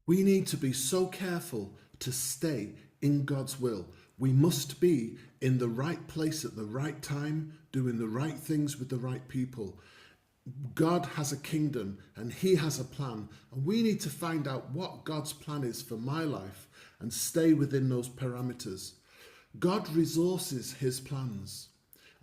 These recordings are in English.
We need to be so careful to stay in God's will. We must be in the right place at the right time, doing the right things with the right people. God has a kingdom and he has a plan, and we need to find out what God's plan is for my life and stay within those parameters. God resources his plans,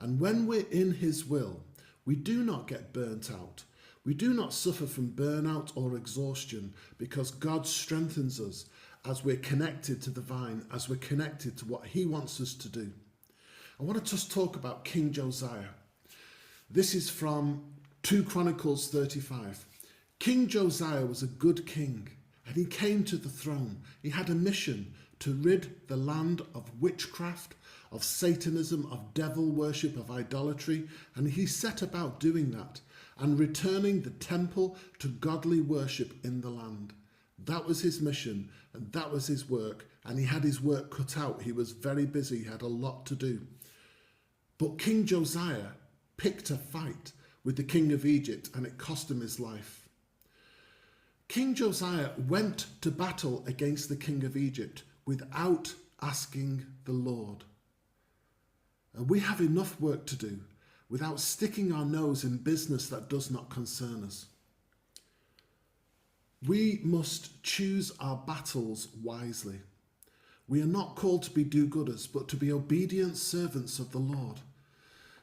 and when we're in his will, we do not get burnt out. We do not suffer from burnout or exhaustion, because God strengthens us as we're connected to the vine, as we're connected to what he wants us to do. I want to just talk about King Josiah. This is from 2 Chronicles 35. King Josiah was a good king, and he came to the throne. He had a mission to rid the land of witchcraft, of Satanism, of devil worship, of idolatry, and he set about doing that and returning the temple to godly worship in the land. That was his mission, and that was his work, and he had his work cut out. He was very busy, he had a lot to do. But King Josiah picked a fight with the king of Egypt, and it cost him his life. King Josiah went to battle against the king of Egypt without asking the Lord. And we have enough work to do without sticking our nose in business that does not concern us. We must choose our battles wisely. We are not called to be do-gooders, but to be obedient servants of the Lord.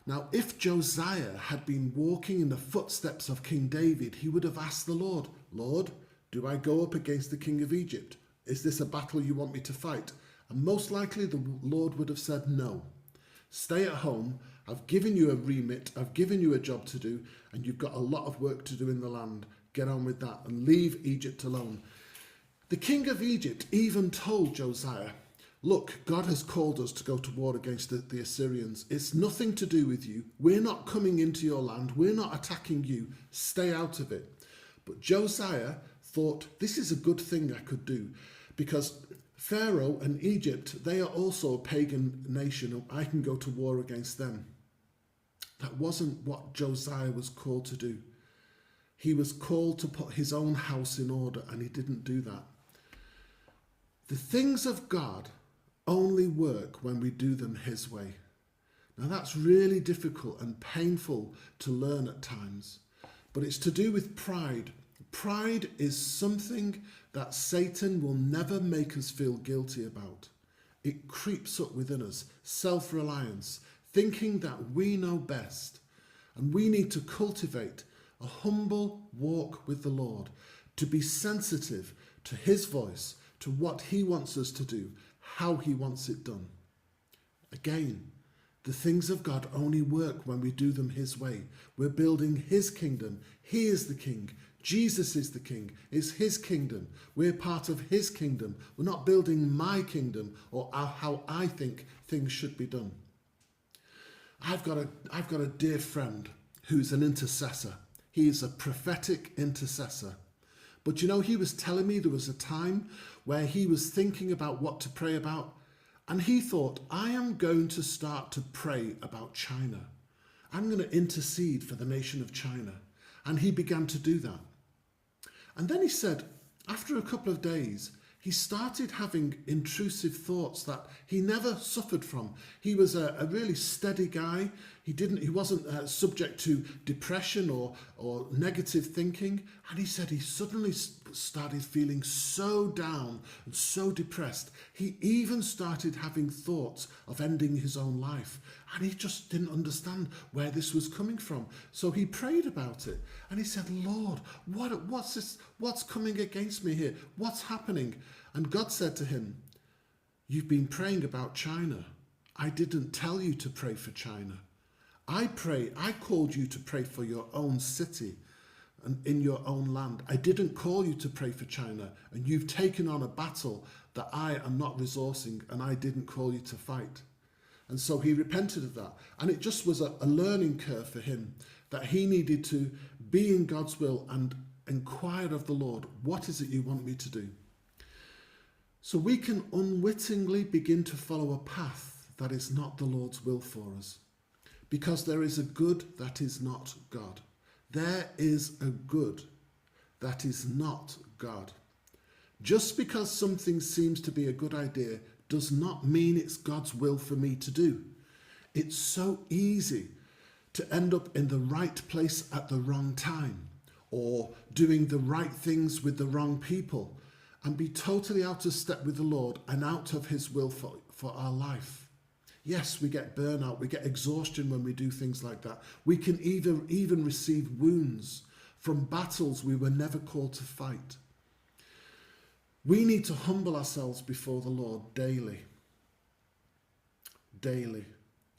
Now, if Josiah had been walking in the footsteps of King David, he would have asked the Lord, Lord, do I go up against the king of Egypt? Is this a battle you want me to fight? And most likely the Lord would have said no. Stay at home. I've given you a remit. I've given you a job to do, and you've got a lot of work to do in the land. Get on with that and leave Egypt alone. The king of Egypt even told Josiah, look, God has called us to go to war against the Assyrians. It's nothing to do with you. We're not coming into your land. We're not attacking you. Stay out of it. But Josiah thought, this is a good thing I could do, because Pharaoh and Egypt, they are also a pagan nation, and I can go to war against them. That wasn't what Josiah was called to do. He was called to put his own house in order, and he didn't do that. The things of God only work when we do them his way. Now that's really difficult and painful to learn at times, but it's to do with pride. Pride is something that Satan will never make us feel guilty about. It creeps up within us, self-reliance, thinking that we know best. And we need to cultivate a humble walk with the Lord, to be sensitive to his voice, to what he wants us to do, how he wants it done. Again, the things of God only work when we do them his way. We're building his kingdom. He is the king. Jesus is the king. It's his kingdom. We're part of his kingdom. We're not building my kingdom or how I think things should be done. I've got a dear friend who's an intercessor. He is a prophetic intercessor. But you know, he was telling me there was a time where he was thinking about what to pray about, and he thought, I am going to start to pray about China. I'm going to intercede for the nation of China. And he began to do that. And then he said, after a couple of days, he started having intrusive thoughts that he never suffered from. He was a really steady guy. He wasn't subject to depression or negative thinking. And he said he suddenly started feeling so down and so depressed. He even started having thoughts of ending his own life. And he just didn't understand where this was coming from. So he prayed about it. And he said, Lord, what's this? What's coming against me here? What's happening? And God said to him, you've been praying about China. I didn't tell you to pray for China. I called you to pray for your own city and in your own land. I didn't call you to pray for China, and you've taken on a battle that I am not resourcing, and I didn't call you to fight. And so he repented of that. And it just was a learning curve for him, that he needed to be in God's will and inquire of the Lord, what is it you want me to do? So we can unwittingly begin to follow a path that is not the Lord's will for us, because there is a good that is not God. There is a good that is not God. Just because something seems to be a good idea does not mean it's God's will for me to do. It's so easy to end up in the right place at the wrong time, or doing the right things with the wrong people, and be totally out of step with the Lord and out of his will for our life. Yes, we get burnout, we get exhaustion when we do things like that. We can even receive wounds from battles we were never called to fight. We need to humble ourselves before the Lord daily,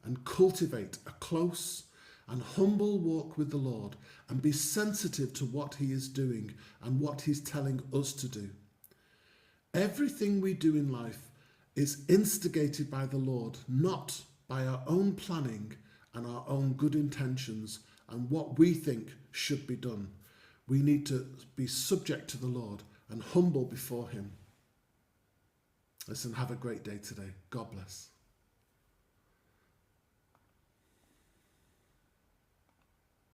and cultivate a close and humble walk with the Lord, and be sensitive to what he is doing and what he's telling us to do. Everything we do in life is instigated by the Lord, not by our own planning and our own good intentions and what we think should be done. We need to be subject to the Lord and humble before him. Listen, have a great day today. God bless.